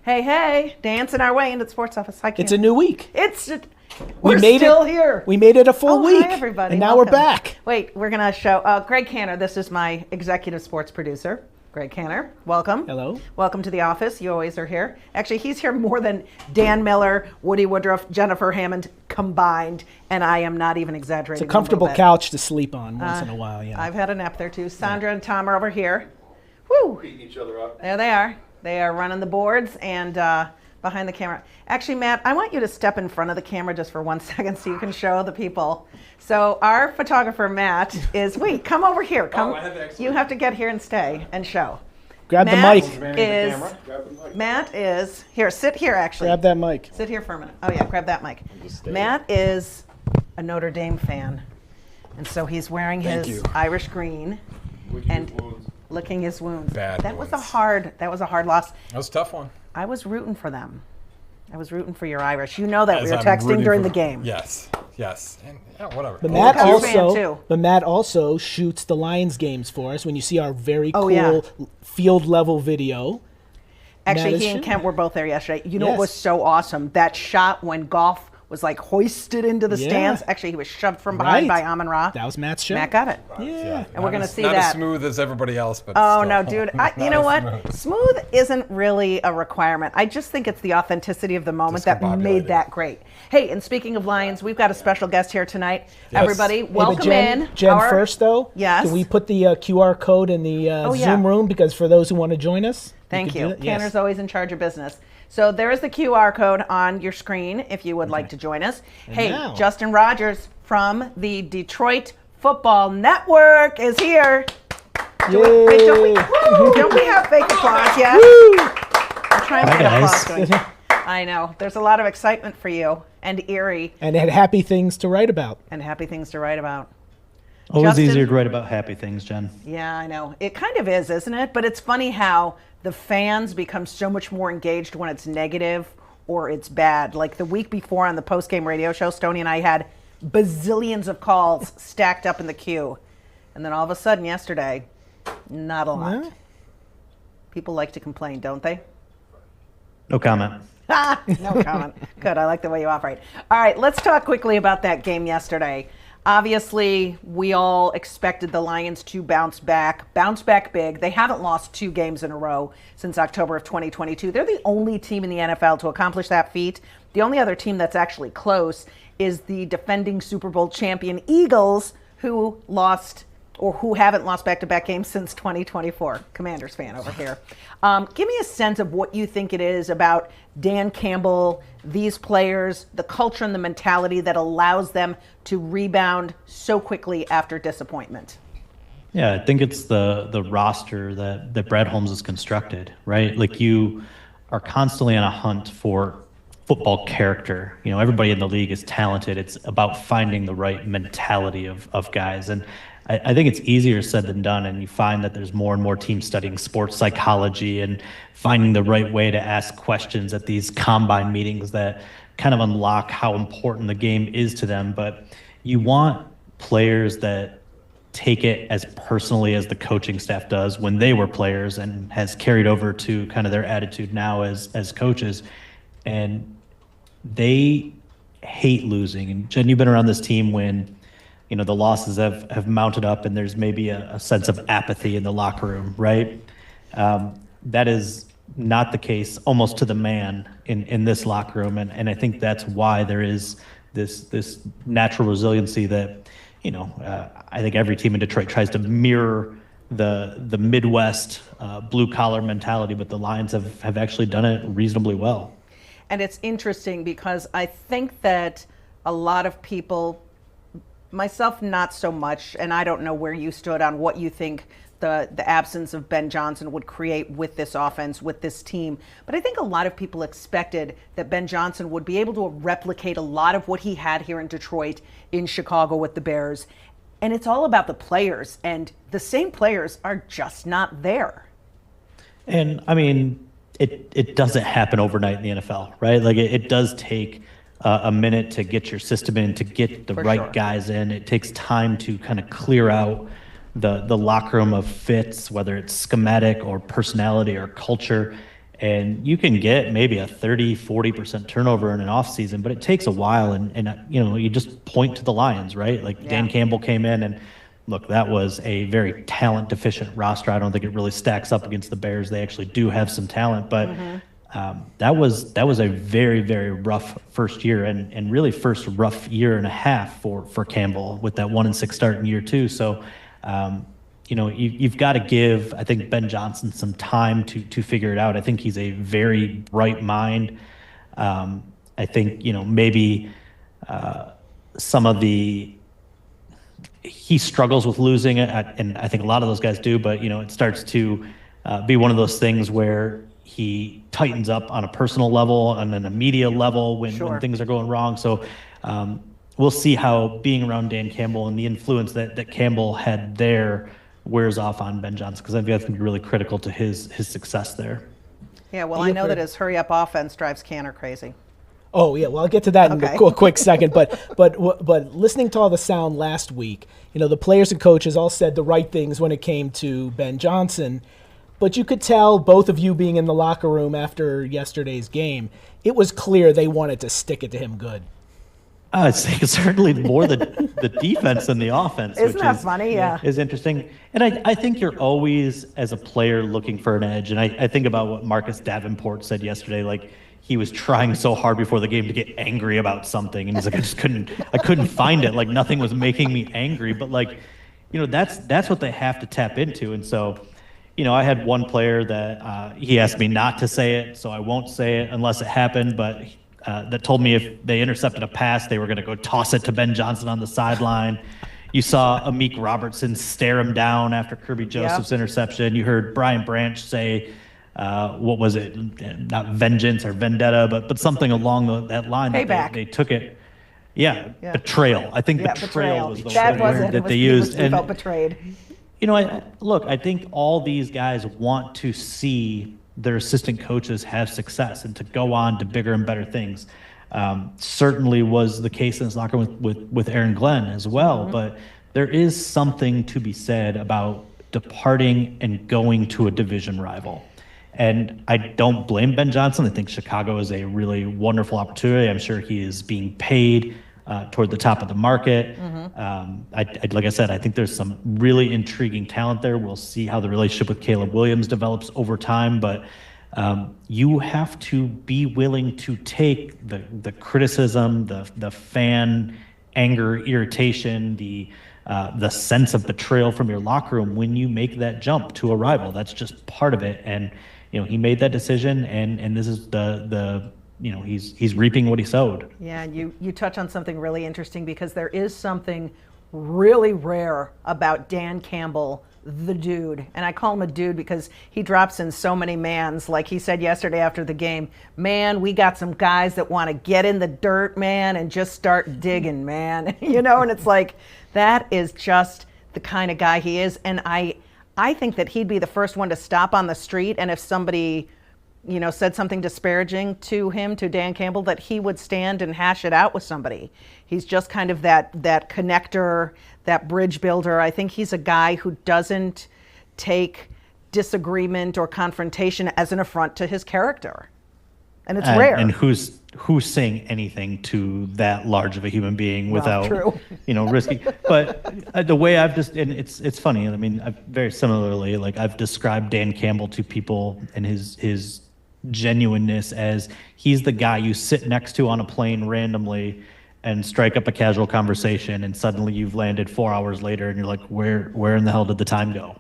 Hey, dancing our way into the sports office. It's a new week. We're still here. We made it a full week. Hi, everybody. And now Welcome. we're back. Wait, we're going to show Gregg Canner. This is my executive sports producer. Gregg Canner, welcome. Hello. Welcome to the office. You always are here. Actually, he's here more than Dan Miller, Woody Woodruff, Jennifer Hammond combined, and I am not even exaggerating. It's a comfortable couch to sleep on once in a while, yeah. I've had a nap there too. Sandra and Tom are over here. Woo! Beating each other up. There they are. They are running the boards and behind the camera. Actually, Matt, I want you to step in front of the camera just for 1 second so you can show the people. So our photographer, Matt, wait, come over here. Come. You have to get here and stay and show. Grab the mic. Matt is, here, sit here actually. Grab that mic. Sit here for a minute. Oh yeah, grab that mic. Matt is a Notre Dame fan. And so he's wearing his Irish green and licking his wounds. That was a hard loss. That was a tough one. I was rooting for them. I was rooting for your Irish. You know that we were texting during the game. Yes. And whatever. But Matt also shoots the Lions games for us when you see our very cool field level video. Actually, he and Kent were both there yesterday. You know, it was so awesome. That shot when Goff was like hoisted into the stands. Actually, he was shoved from behind by Amon Ra. That was Matt's shot. Matt got it. Yeah. And we're going to see not that. Not as smooth as everybody else, but no, dude. You know what? Smooth isn't really a requirement. I just think it's the authenticity of the moment that made that great. Hey, and speaking of Lions, we've got a special guest here tonight. Yes. Everybody, welcome in. Jen, first though, yes. Can we put the QR code in the Zoom room? Because for those who want to join us. Thank you. Tanner's always in charge of business. So there is the QR code on your screen if you would like to join us. And Justin Rogers from the Detroit Football Network is here. Don't we have fake applause yet? I'm trying to get applause going. I know. There's a lot of excitement for you and Erie. And happy things to write about. Always Justin, easier to write about happy things, Jen. Yeah, I know. It kind of is, isn't it? But it's funny how the fans become so much more engaged when it's negative or it's bad. Like the week before on the post-game radio show, Stoney and I had bazillions of calls stacked up in the queue. And then all of a sudden yesterday, not a lot. Yeah. People like to complain, don't they? No comment. No comment. Good. I like the way you operate. All right, let's talk quickly about that game yesterday. Obviously, we all expected the Lions to bounce back big. They haven't lost 2 games in a row since October of 2022. They're the only team in the NFL to accomplish that feat. The only other team that's actually close is the defending Super Bowl champion Eagles, who haven't lost back-to-back games since 2024. Commanders fan over here. Give me a sense of what you think it is about Dan Campbell, these players, the culture and the mentality that allows them to rebound so quickly after disappointment. Yeah, I think it's the roster that Brad Holmes has constructed, right? Like you are constantly on a hunt for football character. You know, everybody in the league is talented. It's about finding the right mentality of guys. And I think it's easier said than done, and you find that there's more and more teams studying sports psychology and finding the right way to ask questions at these combine meetings that kind of unlock how important the game is to them. But you want players that take it as personally as the coaching staff does when they were players and has carried over to kind of their attitude now as coaches. And they hate losing. And Jen, you've been around this team when the losses have mounted up and there's maybe a sense of apathy in the locker room, right? That is not the case almost to the man in this locker room. And I think that's why there is this natural resiliency that, I think every team in Detroit tries to mirror the Midwest blue collar mentality, but the Lions have actually done it reasonably well. And it's interesting because I think that a lot of people, myself not so much, and I don't know where you stood on what you think the absence of Ben Johnson would create with this offense, with this team. But I think a lot of people expected that Ben Johnson would be able to replicate a lot of what he had here in Detroit, in Chicago with the Bears. And it's all about the players, and the same players are just not there. And I mean, it doesn't happen overnight in the NFL, right? Like it does take a minute to get your system in, to get the right guys in. It takes time to kind of clear out the locker room of fits, whether it's schematic or personality or culture. And you can get maybe a 30-40% turnover in an off season, but it takes a while. And you just point to the Lions, right? Like Dan Campbell came in, and look, that was a very talent deficient roster. I don't think it really stacks up against the Bears. They actually do have some talent, but that was a very, very rough first year, and really first rough year and a half for Campbell with that 1-6 start in year 2. So you've got to give, I think, Ben Johnson some time to figure it out. I think he's a very bright mind. I think, maybe some of he struggles with losing it, and I think a lot of those guys do, but, it starts to be one of those things where he tightens up on a personal level and then a media level when things are going wrong. So we'll see how being around Dan Campbell and the influence that Campbell had there wears off on Ben Johnson, because I think that's going to be really critical to his success there. Yeah, well, I know that his hurry-up offense drives Canner crazy. Oh, yeah, well, I'll get to that in a quick second. But listening to all the sound last week, the players and coaches all said the right things when it came to Ben Johnson. But you could tell, both of you being in the locker room after yesterday's game, it was clear they wanted to stick it to him good. I'd say certainly more the defense than the offense. Isn't that funny? Yeah. Is interesting. And I think you're always, as a player, looking for an edge. And I think about what Marcus Davenport said yesterday, like he was trying so hard before the game to get angry about something. And he's like, I couldn't find it. Like nothing was making me angry. But that's what they have to tap into. And so, I had one player that he asked me not to say it, so I won't say it unless it happened. But that told me if they intercepted a pass, they were going to go toss it to Ben Johnson on the sideline. You saw Amik Robertson stare him down after Kirby Joseph's interception. You heard Brian Branch say, what was it? Not vengeance or vendetta, but something along that line. Payback. They took it. Yeah, betrayal. I think betrayal was the word that they used. He felt betrayed. I think all these guys want to see their assistant coaches have success and to go on to bigger and better things. Certainly was the case in this locker room with Aaron Glenn as well, but there is something to be said about departing and going to a division rival. And I don't blame Ben Johnson. I think Chicago is a really wonderful opportunity. I'm sure he is being paid toward the top of the market. Like I said, I think there's some really intriguing talent there. We'll see how the relationship with Caleb Williams develops over time, but you have to be willing to take the criticism, the fan anger, irritation, the sense of betrayal from your locker room when you make that jump to a rival. That's just part of it. And he made that decision, and this is he's reaping what he sowed. Yeah, and you touch on something really interesting, because there is something really rare about Dan Campbell, the dude. And I call him a dude because he drops in so many mans. Like he said yesterday after the game, man, we got some guys that want to get in the dirt, man, and just start digging, man. And it's like, that is just the kind of guy he is. And I think that he'd be the first one to stop on the street, and if somebody said something disparaging to him, to Dan Campbell, that he would stand and hash it out with somebody. He's just kind of that connector, that bridge builder. I think he's a guy who doesn't take disagreement or confrontation as an affront to his character. And it's rare. And who's saying anything to that large of a human being without, risking. But the way I've and it's funny. I mean, very similarly, I've described Dan Campbell to people and his genuineness as he's the guy you sit next to on a plane randomly and strike up a casual conversation, and suddenly you've landed 4 hours later and you're like, where in the hell did the time go?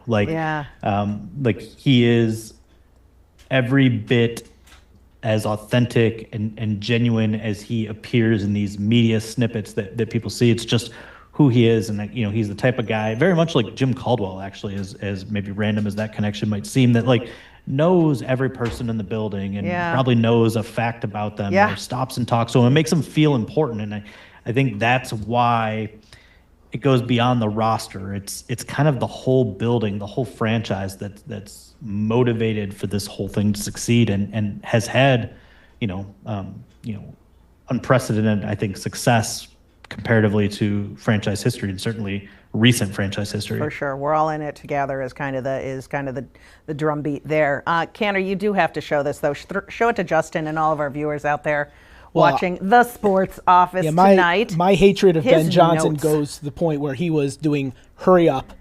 He is every bit as authentic and genuine as he appears in these media snippets that people see. It's just who he is. And he's the type of guy, very much like Jim Caldwell, actually, as maybe random as that connection might seem, that knows every person in the building and probably knows a fact about them, or stops and talks to them and makes them feel important. And I think that's why it goes beyond the roster. It's kind of the whole building, the whole franchise that's motivated for this whole thing to succeed, and has had, unprecedented, I think, success comparatively to franchise history, and certainly recent franchise history. For sure, we're all in it together. Is kind of the drumbeat there. Canner, you do have to show this though. Show it to Justin and all of our viewers out there watching the Sports Office tonight. My hatred of His Ben Johnson notes. goes to the point where he was doing hurry up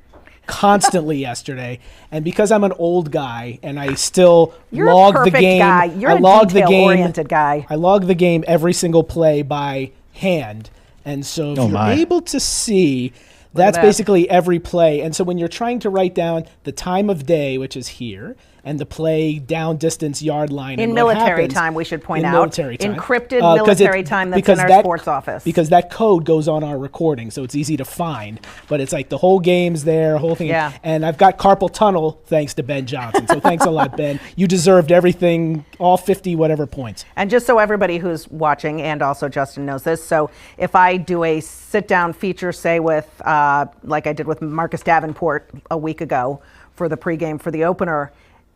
constantly yesterday, and because I'm an old guy and I still You're log a the perfect game, guy. You're I a log the game. detail-oriented guy. I log the game every single play by hand, and so if you're able to see. That's basically every play. And so when you're trying to write down the time of day, which is here, and the play down distance yard line. In military time, we should point out. Military time. Encrypted military time that's in our Sports Office. Because that code goes on our recording, so it's easy to find. But it's like the whole game's there, whole thing. Yeah. And I've got carpal tunnel thanks to Ben Johnson. So thanks a lot, Ben. You deserved everything, all 50 whatever points. And just so everybody who's watching, and also Justin knows this, so if I do a sit-down feature, say with, like I did with Marcus Davenport a week ago for the pregame for the opener,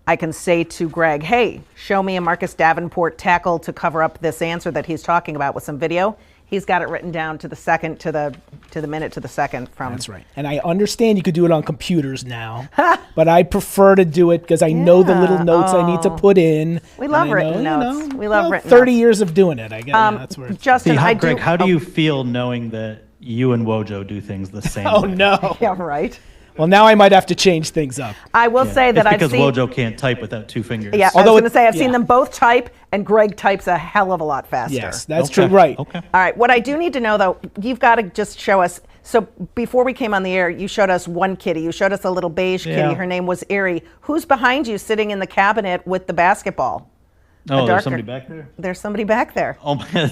I can say to Gregg, hey, show me a Marcus Davenport tackle to cover up this answer that he's talking about with some video. He's got it written down to the second, to the minute, to the second from. That's right. And I understand you could do it on computers now, but I prefer to do it because I know the little notes I need to put in. We love written notes. We love written 30 notes. years of doing it, I guess. That's where Justin, Greg, how do you feel knowing that you and Wojo do things the same Oh, way? no. Yeah, right. Well, now I might have to change things up. I will say that It's I've because seen. Wojo can't type without two fingers. Yeah, I was going to say I've seen them both type, and Gregg types a hell of a lot faster. Yes, that's true. Right. Okay. All right. What I do need to know, though, you've got to just show us. So before we came on the air, you showed us one kitty. You showed us a little beige kitty. Her name was Erie. Who's behind you sitting in the cabinet with the basketball? Oh, there's somebody back there. There's somebody back there. Oh man,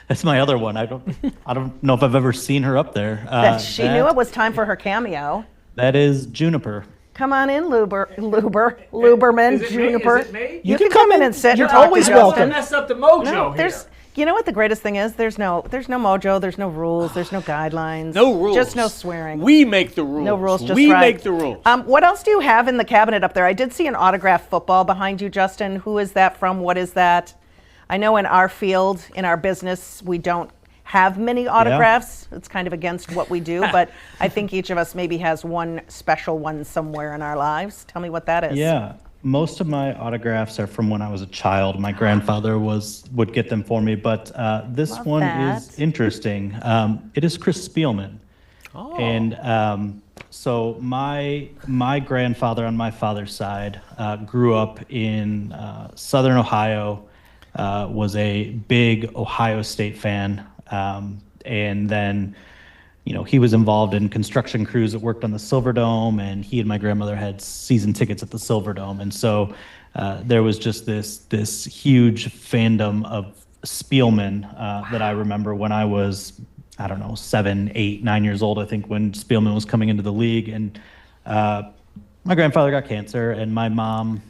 that's my other one. I don't know if I've ever seen her up there. She knew it was time for her cameo. That is Juniper. Come on in, Luberman, Is it me? Juniper. Is it me? You can come in and sit. You're and talk to always Justin. welcome. Don't mess up the mojo No, here. there's. You know what the greatest thing is? There's no mojo. There's no rules. There's no guidelines. no rules. Just no swearing. We make the rules. No rules, just we right. make the rules. What else do you have in the cabinet up there? I did see an autographed football behind you, Justin. Who is that from? What is that? I know in our field, in our business, we don't have many autographs. It's kind of against what we do, but I think each of us maybe has one special one somewhere in our lives. Tell me what that is. Yeah, most of my autographs are from when I was a child. My grandfather would get them for me, but this Love one that. is interesting. It is Chris Spielman. Oh. And so my grandfather on my father's side grew up in Southern Ohio, was a big Ohio State fan. And then, he was involved in construction crews that worked on the Silverdome, and he and my grandmother had season tickets at the Silverdome. And so there was just this huge fandom of Spielman that I remember when I was, 7, 8, 9 years old, I think, when Spielman was coming into the league. And my grandfather got cancer, and my mom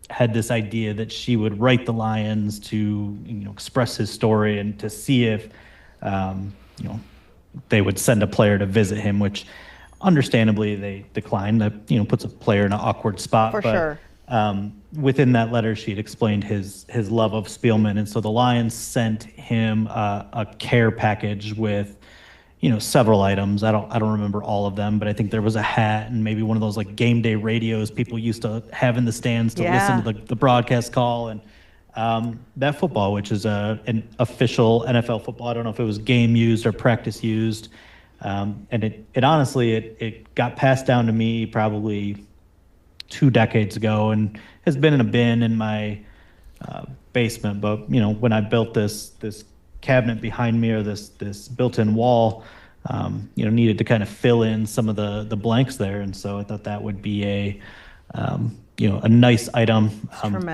had this idea that she would write the Lions to express his story and to see if they would send a player to visit him, which understandably they declined. That puts a player in an awkward spot. For sure. Within that letter, she had explained his love of Spielman, and so the Lions sent him a care package with several items. I don't remember all of them, but I think there was a hat and maybe one of those like game day radios people used to have in the stands to listen to the broadcast call. And that football, which is an official NFL football, I don't know if it was game used or practice used. And it honestly, it got passed down to me probably 2 decades ago and has been in a bin in my basement. But when I built this cabinet behind me, or this built-in wall, needed to kind of fill in some of the blanks there, and so I thought that would be a nice item,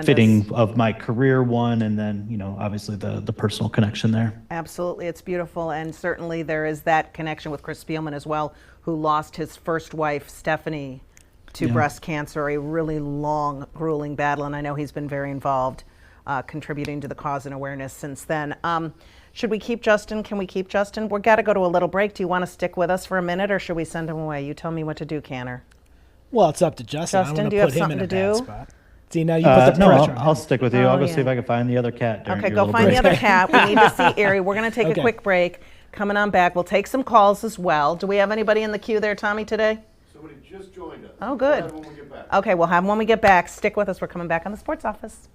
fitting of my career one, and then obviously the personal connection there. Absolutely, it's beautiful, and certainly there is that connection with Chris Spielman as well, who lost his first wife, Stephanie, to breast cancer, a really long, grueling battle, and I know he's been very involved, contributing to the cause and awareness since then. Should we keep Justin? Can we keep Justin? We've got to go to a little break. Do you want to stick with us for a minute, or should we send him away? You tell me what to do, Canner. Well, it's up to Justin. Justin, I don't do you want have to put him in something a to bad do? spot. See, now you put the No, pressure on I'll him. stick with you. Oh, I'll go yeah. see if I can find the other cat. During Okay, your go little find the break. other cat. We need to see Erie. We're going to take Okay. a quick break. Coming on back. We'll take some calls as well. Do we have anybody in the queue there, Tommy, today? Somebody just joined us. Oh, good. We'll have when we get back. Okay, we'll have them when we get back. Stick with us. We're coming back on the Sports Office.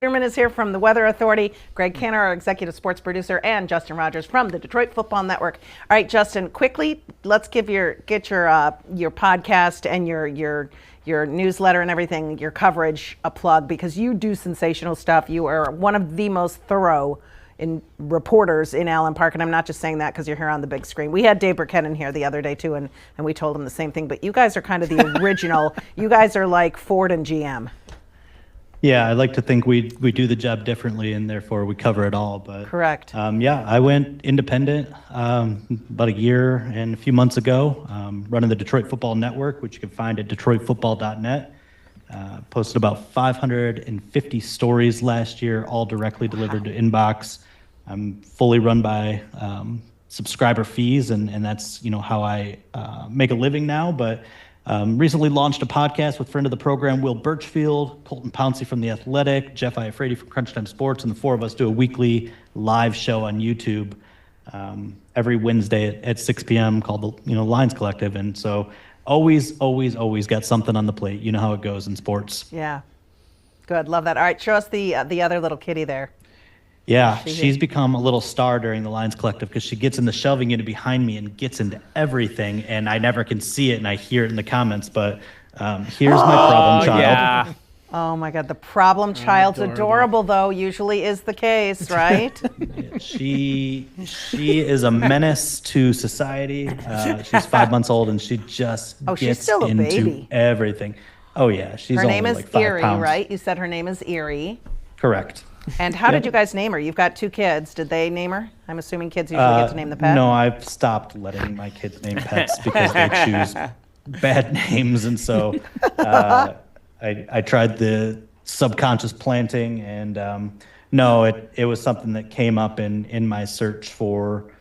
Peterman is here from the Weather Authority. Gregg Cantor, our executive sports producer, and Justin Rogers from the Detroit Football Network. All right, Justin, quickly, let's get your podcast and your newsletter and everything, your coverage, a plug, because you do sensational stuff. You are one of the most thorough reporters in Allen Park, and I'm not just saying that because you're here on the big screen. We had Dave Burkett in here the other day too, and we told him the same thing. But you guys are kind of the original. You guys are like Ford and GM. Yeah, I like to think we do the job differently, and therefore we cover it all. But Correct. Yeah, I went independent about a year and a few months ago, running the Detroit Football Network, which you can find at detroitfootball.net. Posted about 550 stories last year, all directly delivered to inbox. I'm fully run by subscriber fees, and that's how I make a living now. But recently launched a podcast with friend of the program, Will Birchfield, Colton Pouncey from The Athletic, Jeff Iafrate from Crunch Time Sports, and the four of us do a weekly live show on YouTube every Wednesday at 6 p.m. called the Lions Collective. And so always got something on the plate. You know how it goes in sports. Yeah. Good. Love that. All right. Show us the other little kitty there. Yeah, she's become a little star during the Lions Collective because she gets in the shelving unit behind me and gets into everything, and I never can see it, and I hear it in the comments. But here's my problem child. Yeah. Oh my God, the problem child's adorable though. Usually is the case, right? She is a menace to society. She's 5 months old, and she just Oh, she's gets still a into baby. everything. Oh yeah, she's Her only name is like 5 Erie, pounds. right? You said her name is Erie. Correct. And how did you guys name her? You've got 2 kids. Did they name her? I'm assuming kids usually get to name the pet. No, I've stopped letting my kids name pets because they choose bad names, and so I tried the subconscious planting, and no, it was something that came up in my search for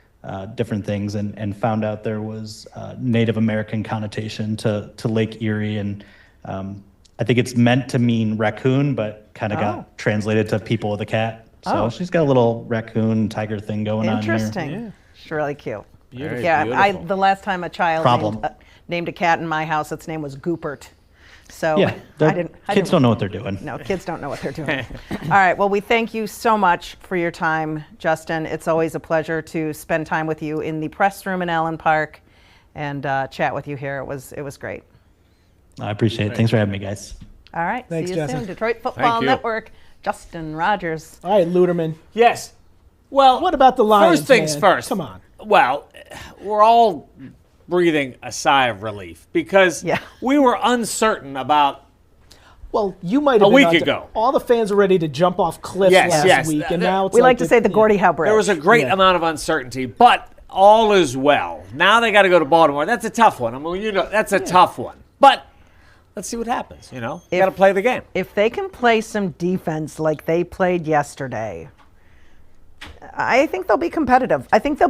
different things, and found out there was Native American connotation to Lake Erie, and I think it's meant to mean raccoon, but kind of got translated to people with a cat. So she's got a little raccoon tiger thing going on here. Interesting. She's really cute. Very Yeah, beautiful. the last time a child Problem. named a cat in my house, its name was Goopert. So Yeah, I kids don't know what they're doing. No, kids don't know what they're doing. All right. Well, we thank you so much for your time, Justin. It's always a pleasure to spend time with you in the press room in Allen Park and chat with you here. It was great. I appreciate it. Thanks for having me, guys. All right. Thanks, see you Justin. soon. Detroit Football you. Network, Justin Rogers. All right, Luderman. Yes. Well, What about the Lions? First things man? first. Come on. Well, we're all breathing a sigh of relief because Yeah. we were uncertain about. Well, you might have A been week ago. All the fans were ready to jump off cliffs Yes, last yes. week, and now it's We like to say the Gordie Howe Bridge. There was a great amount of uncertainty, but all is well. Now they got to go to Baltimore. That's a tough one. I mean, that's a tough one. But let's see what happens. You got to play the game. If they can play some defense like they played yesterday, I think they'll be competitive. I think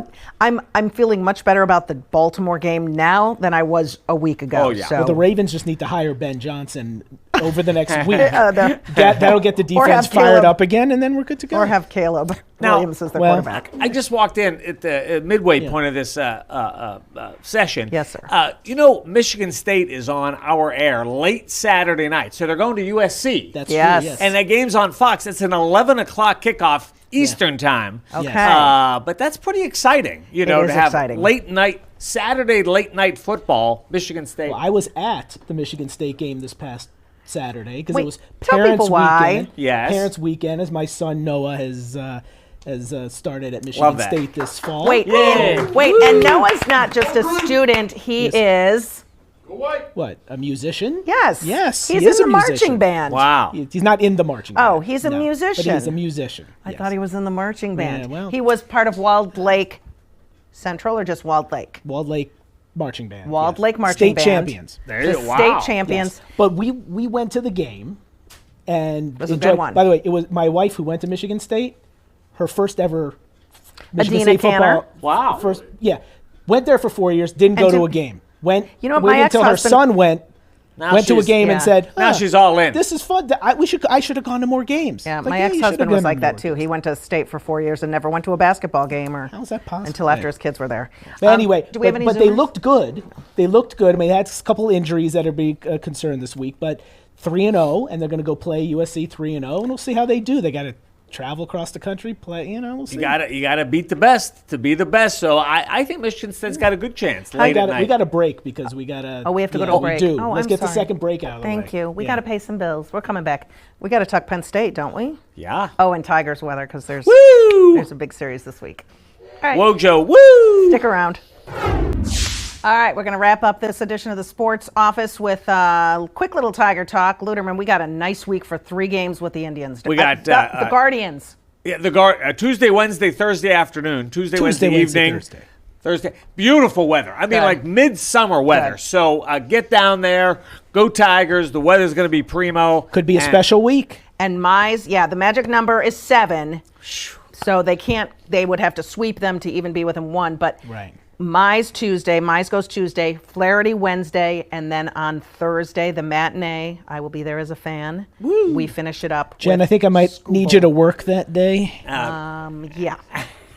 I'm feeling much better about the Baltimore game now than I was a week ago. Oh, yeah. So Well, the Ravens just need to hire Ben Johnson over the next week. the- That'll get the Or have defense fired Caleb- up again, and then we're good to go. or have Caleb Now- Williams as their well, quarterback. I just walked in at the midway point of this session. Yes, sir. Michigan State is on our air late Saturday night, so they're going to USC. That's Yes. true. Yes. And that game's on Fox. It's an 11 o'clock kickoff Eastern time. Okay. But that's pretty exciting, is to have exciting. Saturday late night football, Michigan State. Well, I was at the Michigan State game this past Saturday because Wait, it was tell Parents people why. Weekend. Yes. Parents Weekend, as my son Noah has started at Love Michigan that. State this fall. Wait, and Noah's not just a student. He is, Go white. What, a musician? yes. Yes, He's he is in a the marching musician. band. Wow. He's not in the marching band. Oh, he's a no, musician. But he's a musician. I thought he was in the marching band. Yeah, well. He was part of Walled Lake Central or just Walled Lake? Walled Lake Marching Band. Walled yes. Lake Marching State Band. champions. There The you wow. state champions. Yes. But we went to the game and was a good one. By the way, it was my wife who went to Michigan State, her first ever Michigan Adina State Canner. football. Wow. Went there for 4 years, didn't go And to to- a game. went. You know what, waited my until her ex-husband- son went Now to a she's- game yeah. and said, Now "Huh, she's all in. This is fun. I should have gone to more games." Yeah, Like, my you should've ex-husband gone was to like that more too. games. He went to state for 4 years and never went to a basketball game or How's that possible? until after his kids were there. But anyway, do we have any but they Zoomers? looked good. They looked good. I mean, they had a couple injuries that are being concerned this week, but 3-0, and they're going to go play USC 3-0, and we'll see how they do. They got to travel across the country, play. We'll see. You gotta beat the best to be the best. So I think Michigan State's got a good chance late at night. We got to break because we got to. Oh, we have to go to a break. We do. Oh, Let's I'm get the sorry. second break out of the way. Thank you. We Yeah. got to pay some bills. We're coming back. We got to talk Penn State, don't we? Yeah. Oh, and Tigers weather because there's a big series this week. All right. Wojo, woo! Stick around. All right, we're going to wrap up this edition of the Sports Office with a quick little Tiger talk. Luderman, we got a nice week for 3 games with the Indians. We got, the Guardians. Yeah, Tuesday, Wednesday, Thursday afternoon. Tuesday, Wednesday evening. Thursday. Beautiful weather. I mean, Good. like midsummer weather. Good. So get down there. Go Tigers. The weather's going to be primo. Could be a And- special week. And Mize, the magic number is 7. So they would have to sweep them to even be within 1. But Right. Mize goes Tuesday, Flaherty Wednesday, and then on Thursday, the matinee. I will be there as a fan. Woo. We finish it up. Jen, with I think I might need you to work that day. Yeah.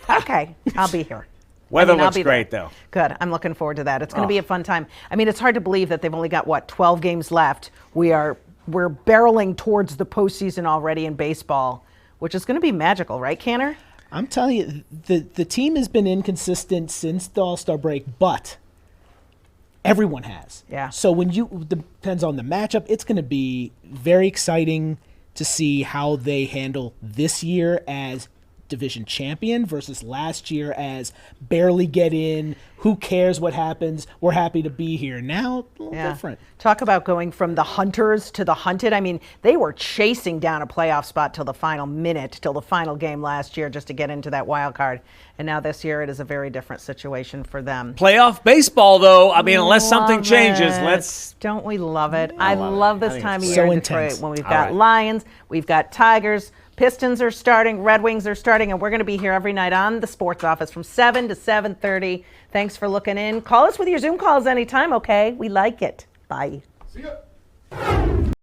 Okay, I'll be here. Weather I'll looks be there. great, though. Good. I'm looking forward to that. It's going to be a fun time. I mean, it's hard to believe that they've only got 12 games left. We're barreling towards the postseason already in baseball, which is going to be magical, right, Canner? I'm telling you, the team has been inconsistent since the All-Star break, but everyone has. Yeah. So depends on the matchup, it's going to be very exciting to see how they handle this year as division champion versus last year as barely get in. Who cares what happens? We're happy to be here. Now, a little different. Talk about going from the hunters to the hunted. I mean, they were chasing down a playoff spot till the final minute, till the final game last year just to get into that wild card. And now this year it is a very different situation for them. Playoff baseball, though. I mean, unless something Love changes, it. Don't we love it? I love this time of so year in intense. Detroit when we've All got right. Lions, we've got Tigers, Pistons are starting, Red Wings are starting, and we're going to be here every night on the Sports Office from 7 to 7:30. Thanks for looking in. Call us with your Zoom calls anytime, okay? We like it. Bye. See ya.